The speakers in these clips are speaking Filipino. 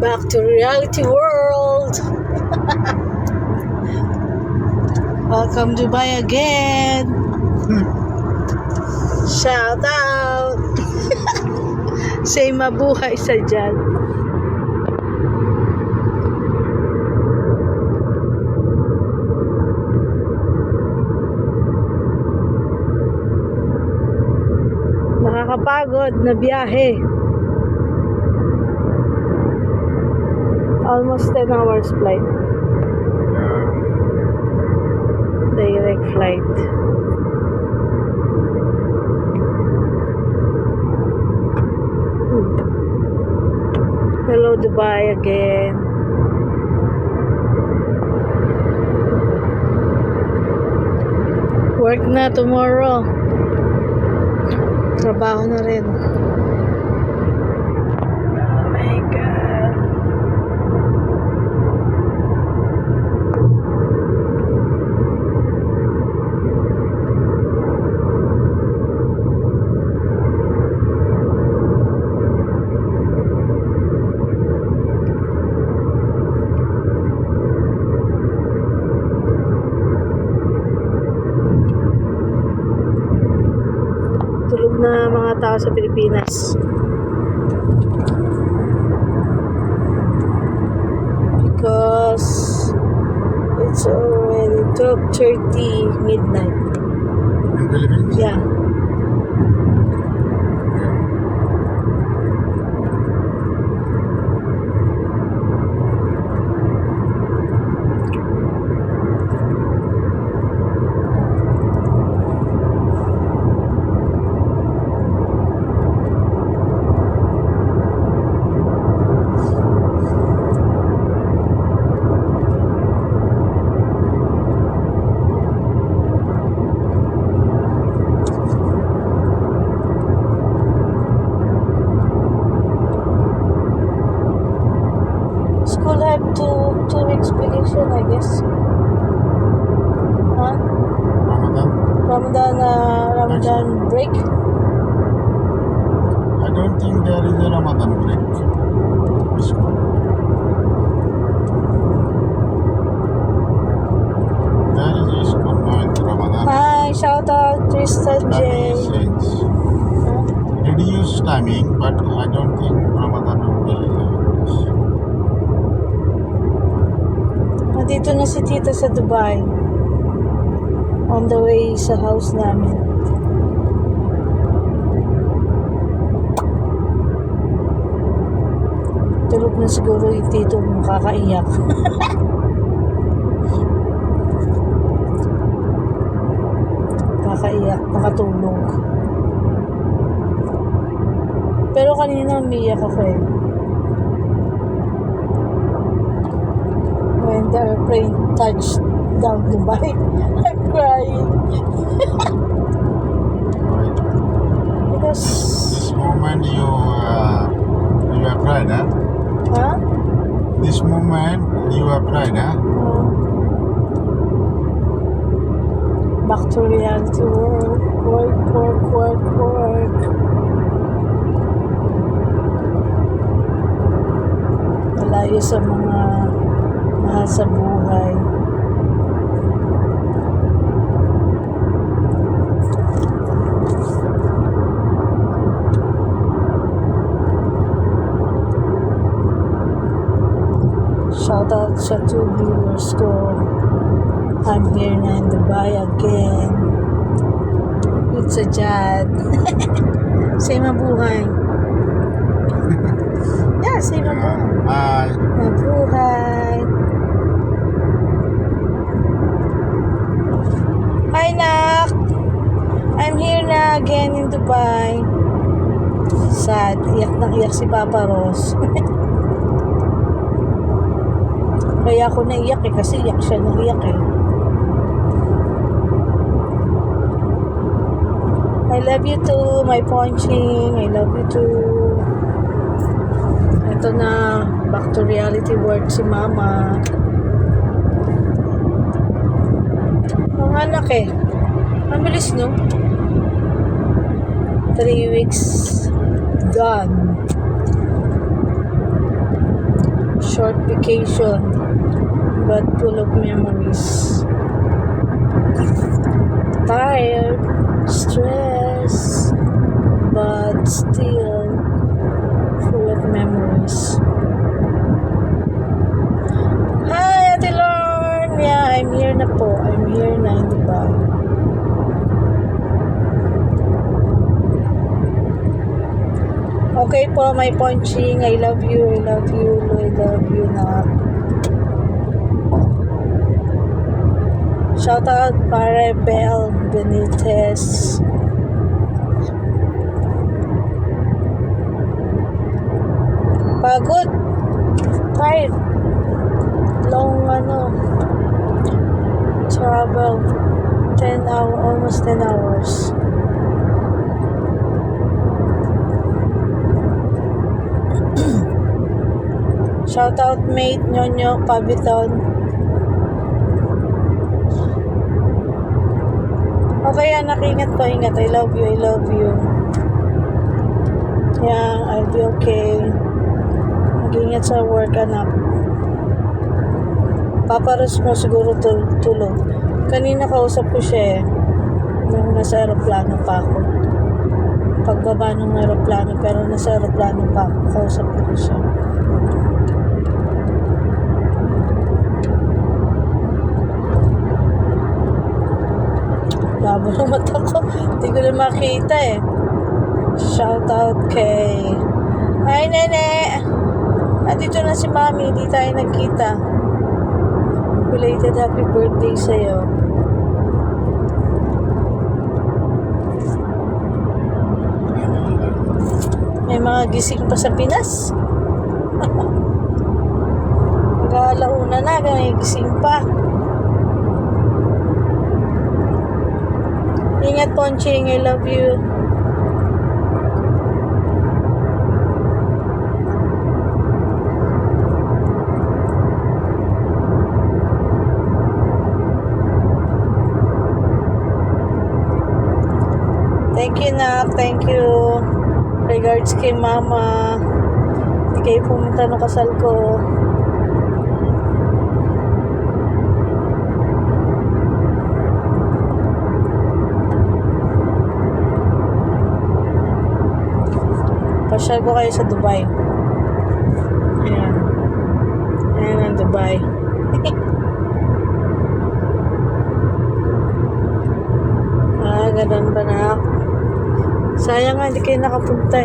Back to reality world. Welcome Dubai again. Shout out. Say mabuhay sa dyan. Nakakapagod na biyahe. Almost 10 hours flight. Direct flight. Hello Dubai again. Work na tomorrow. Trabaho na rin. Oh my God. Tulog na mga tao sa Pilipinas. Because it's already 12:30 midnight. In Philippines? Yeah. School have two weeks vacation, I guess. Huh? Ramadan? Ramadan break. I don't think there is a Ramadan break. There is a school now in Ramadan. Hi, shout out Tristan J. Timing is changed. Huh? Reduced timing, but I don't think Ramadan will be. Nandito na si Tita sa Dubai. On the way sa house namin. Tulog na siguro yung tito mo, kakaiyak. Kakaiyak, nakatulog. Pero kanina umiyak ako eh. When the airplane touched down Dubai, I'm crying. Because... This moment you have cried, huh? Huh? This moment you have cried, huh? Back to reality world. Work. Malayo sa mga mahal sa buhay. Shout out sa 2 viewers ko. I'm here na in Dubai again. It's a Jad. Say mabuhay. Yeah, say mabuhay. Mabuhay. Hi, Nak. I'm here na again in Dubai. Sad. Iyak na iyak si Papa Ross. Kaya ako naiyak eh, kasi iyak siya nang iyak eh. I love you too, my Ponching. I love you too. Ito na, back to reality world si Mama. Ang anak eh. Ang bilis no? 3 weeks gone. short vacation, but full of memories. Tired, stressed, but still full of memories. Hi, Ate Lorne! Yeah, I'm here na po. I'm here na in Dubai. Okay po, my ponching. I love you, I love you, I love you na. Shout out para Bel Benitez. Pagod. Tired. Long travel. 10 hours, almost 10 hours. Shout out mate Nyonyo Pabiton. Okay anak, ingat po, ingat. I love you, I love you. Yeah, I'll be okay. Mag-ingat sa work anak. Paparos mo siguro tulog. Kanina kausap ko siya nung nasa aeroplano pa ako. Pagbaba ng aeroplano, pero nasa aeroplano pa ako. Kausap ko siya. Labo ng mata ko. Hindi ko na makita Shout out kay... Hi, Nene! Dito na si Mami. Hindi tayo nagkita. Belated happy birthday sa'yo. May mga gising pa sa Pinas. Mag-aalauna na. May gising pa. Ingat, Ponching. I love you. Thank you, Nak. Thank you. Regards kay Mama. Hindi kayo pumunta ng kasal ko. Pasyal ko kayo sa Dubai. Ayan. Ayan ang Dubai. Ganun ba na? Sayang nga, hindi kayo nakapunta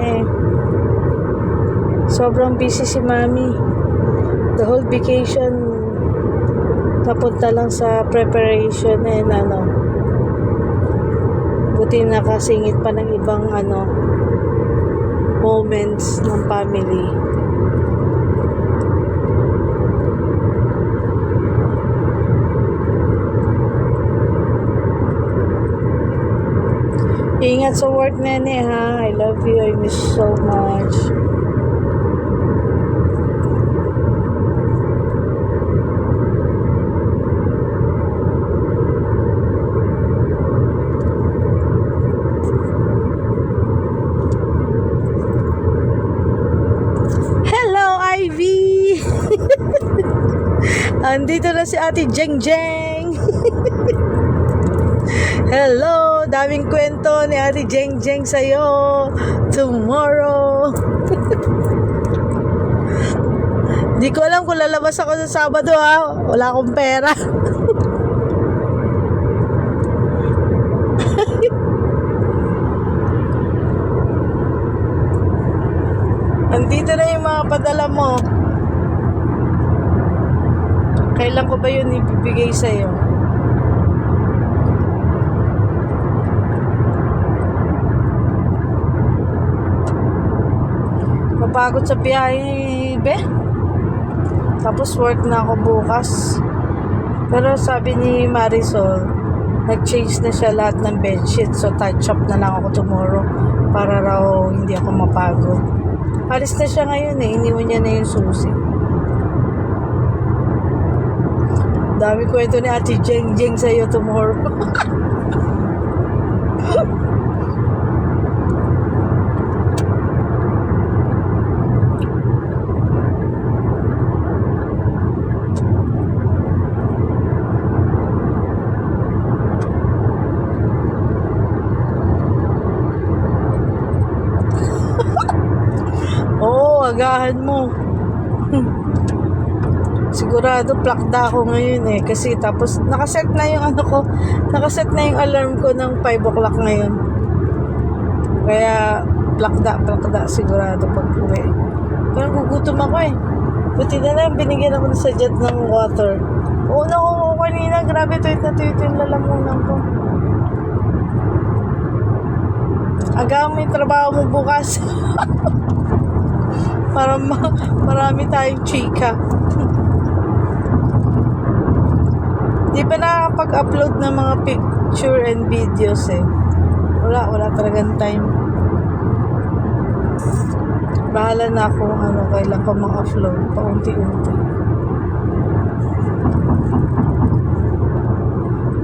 Sobrang busy si Mami. The whole vacation napunta lang sa preparation buti nakasingit pa ng ibang moments ng family. Ingat sa work, Nene, ha? I love you. I miss you so much. Hello, Ivy! Andito na si Ate Jeng Jeng. Hello, daming kwento ni Ate Jeng Jeng sa'yo tomorrow. Di ko alam kung lalabas ako sa Sabado, ha. Wala akong pera. Andito na yung mga padala mo. Kailan ko ba yun ibibigay sa'yo? Mapagod sa biyahe, be. Tapos work na ako bukas. Pero sabi ni Marisol, nag-change na siya lahat ng bedsheet. So touch up na lang ako tomorrow para raw hindi ako mapagod. Alis na siya ngayon iniwan niya na yung susi. Dami kwento ni Ate Jeng Jeng sa'yo tomorrow. agahan mo. Sigurado plakda ako ngayon eh. Kasi tapos nakaset na yung ano ko. Nakaset na yung alarm ko ng 5 o'clock ngayon. Kaya plakda sigurado pag uwi. Parang gugutom ako eh. Buti na lang binigyan ako sa jet ng water. Oo na ko kanina. Grabe tuyot na tuyot yung lalamunan ko. Aga may trabaho mo bukas. Para marami tayong chika. Di ba nakakapag-upload ng mga picture and videos eh? Wala talagang time. Bahala na ako kailan ko mag-upload paunti-unti.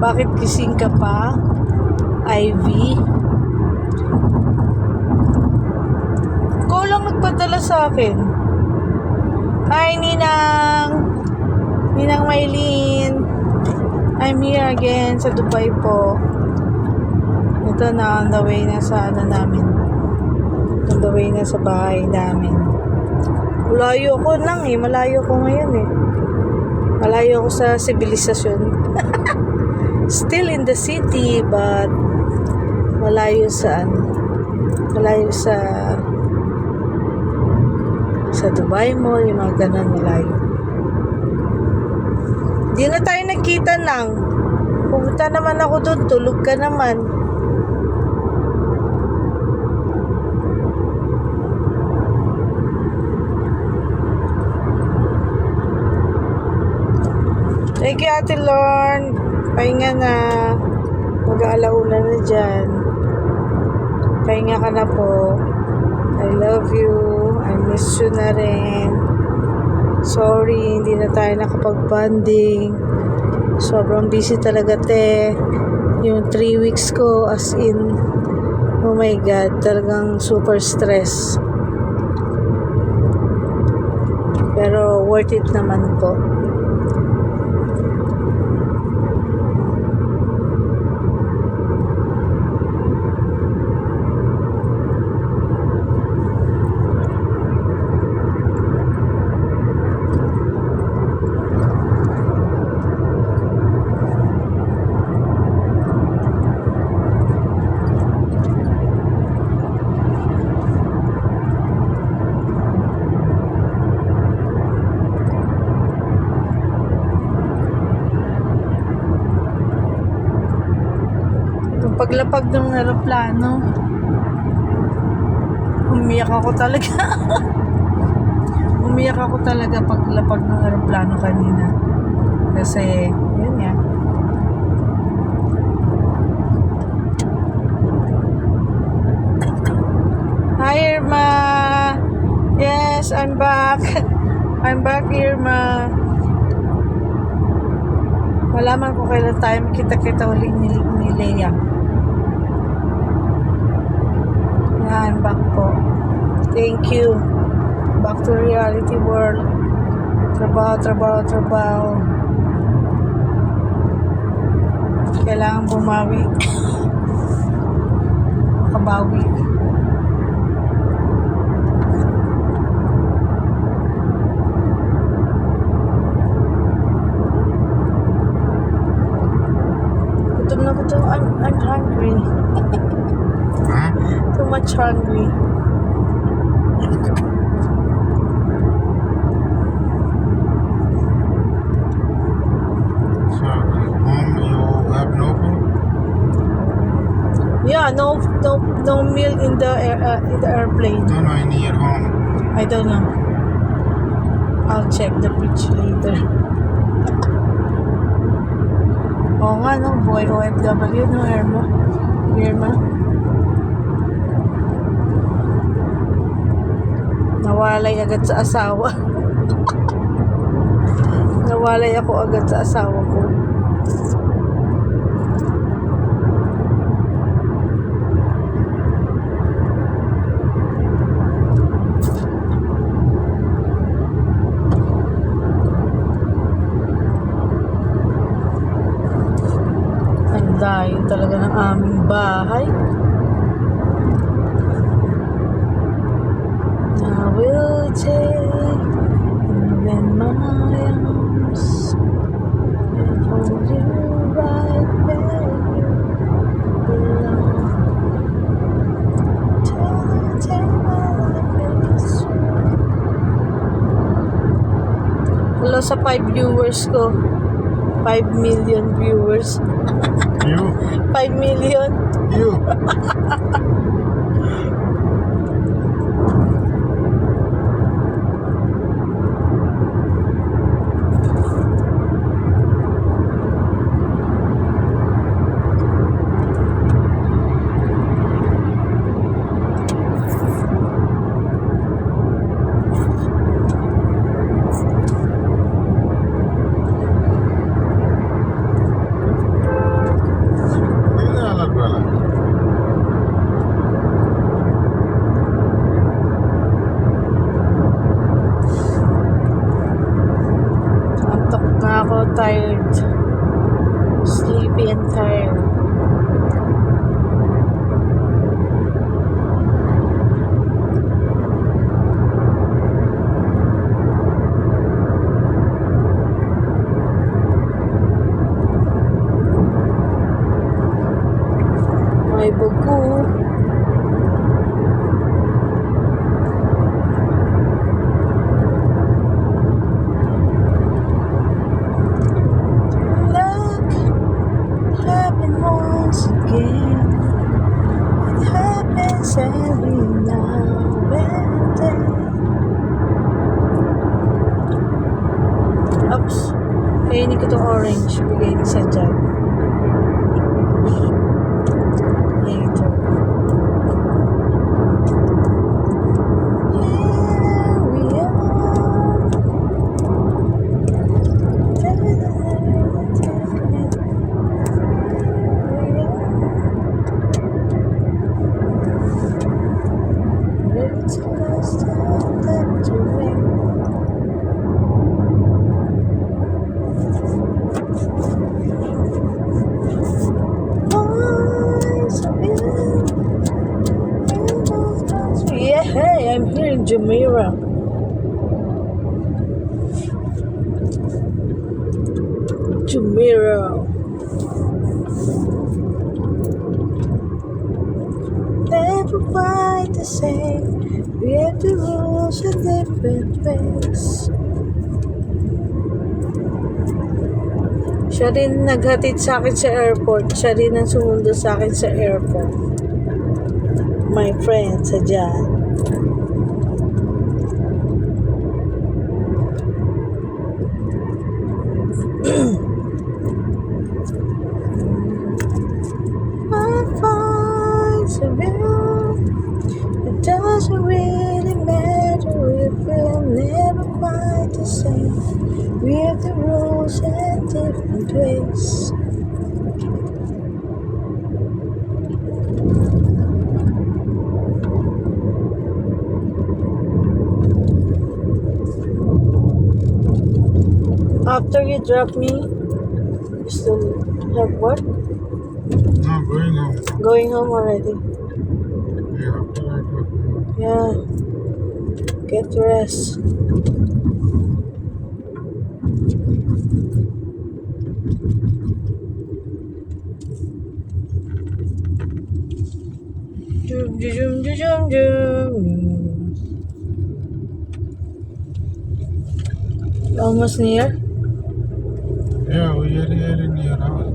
Bakit gising ka pa, Ivy? Ikaw lang nagpadala sa akin. Hi, Ninang Maylin. I'm here again sa Dubai po. Ito na, on the way na sa namin. On the way na sa bahay namin. Malayo ko lang eh. Malayo ko ngayon eh. Malayo ko sa sibilisasyon. Still in the city, but malayo sa malayo sa Dubai Mall, yung mga ganun malayo. Di na tayo nagkita nang. Pumunta naman ako doon, tulog ka naman. Thank you, Ate Lorne. Pahinga na. Mag-aalauna na dyan. Pahinga ka na po. I love you. I miss you na rin. Sorry, hindi na tayo nakapag-bonding. Sobrang busy talaga, te. Yung 3 weeks ko, as in, oh my God, talagang super stress. Pero worth it naman po. Paglapag ng aeroplano, umiyak ako talaga. Umiyak ako talaga paglapag ng aeroplano kanina. Kasi, yun nga. Hi, Irma! Yes, I'm back. I'm back, Irma. Malaman ko kailan tayo kita-kita ulit ni Leia. I'm back po. Thank you. Back to reality world. Trabaho. Kailangan bumawi. Makabawi. Gutom na gutom. I'm hungry. Too much hungry. So, home you have no food? Yeah, no meal in the airplane. No, in your home. I don't know. I'll check the fridge later. Oo nga, no? Boy OFW, no, Irma? Nawalay agad sa asawa. Nawalay ako agad sa asawa ko. Ang layo talaga ng aming bahay. I will follow sa 5 viewers ko. 5 million viewers. You? 5 million. You? Antok na ako, tired. Sleepy and tired. May bago. Happen once again. It happens every now and then. Oops. Kainin ko itong orange. Bigay ni Sajad. Later. Here we are. It's the last time that you ring. Voice of you, yeah, hey, I'm here in Jumeirah. Jumeirah. Never quite the same. We have the rules in different ways. Siya rin naghatid sa akin sa airport. Siya rin ang sumundo sa akin sa airport. My friend, sa dyan. My voice of you. It doesn't really matter if we'll never quite the same. We have the rules and different ways. After you drop me, you still have work? No, going home. Going home already? Yeah, after I got home. Yeah. Get rest. Jum, jum, jum, jum, jum. Almost near? Yeah, we are here in your house.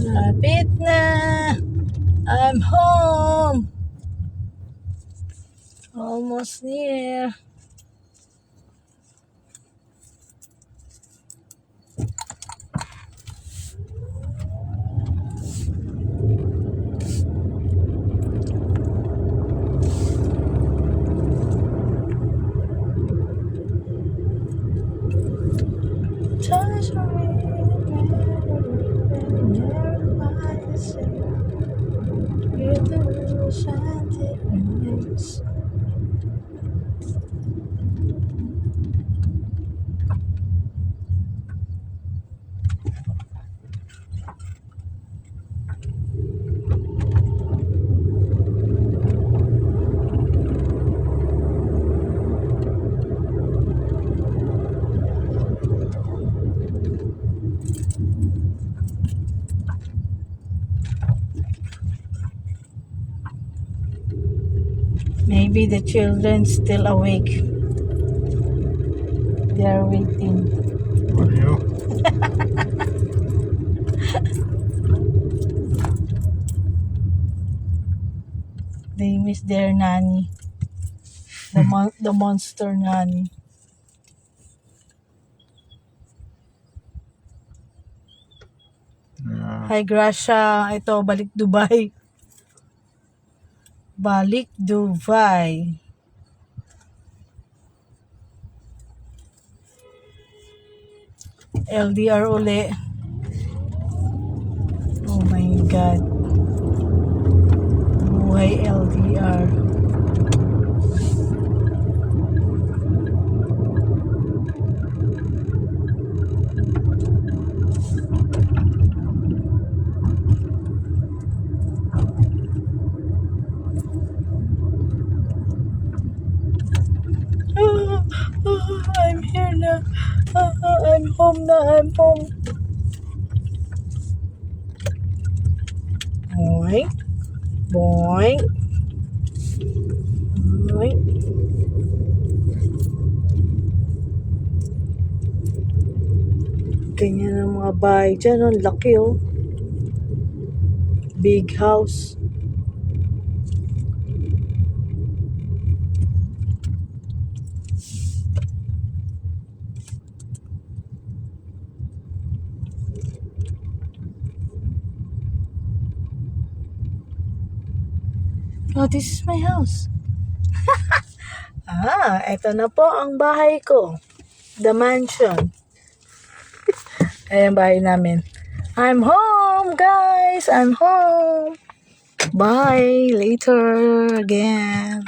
Lapit na. I'm home. Almost near. Touch me, with the rules and different ways. the children still awake. They are waiting. For you? They miss their nanny. The monster nanny. Yeah. Hi Gracia, ito balik Dubai. Balik Dubai. LDR uli. Oh my God. Buhay LDR. I'm here na. I'm home na. I'm home. Boing. Boing. Boing. Ganyan ang mga bahay dyan. Ang laki oh. Big house. Oh, this is my house. Ito na po ang bahay ko. The mansion. Ayan ang bahay namin. I'm home, guys. I'm home. Bye. Later again.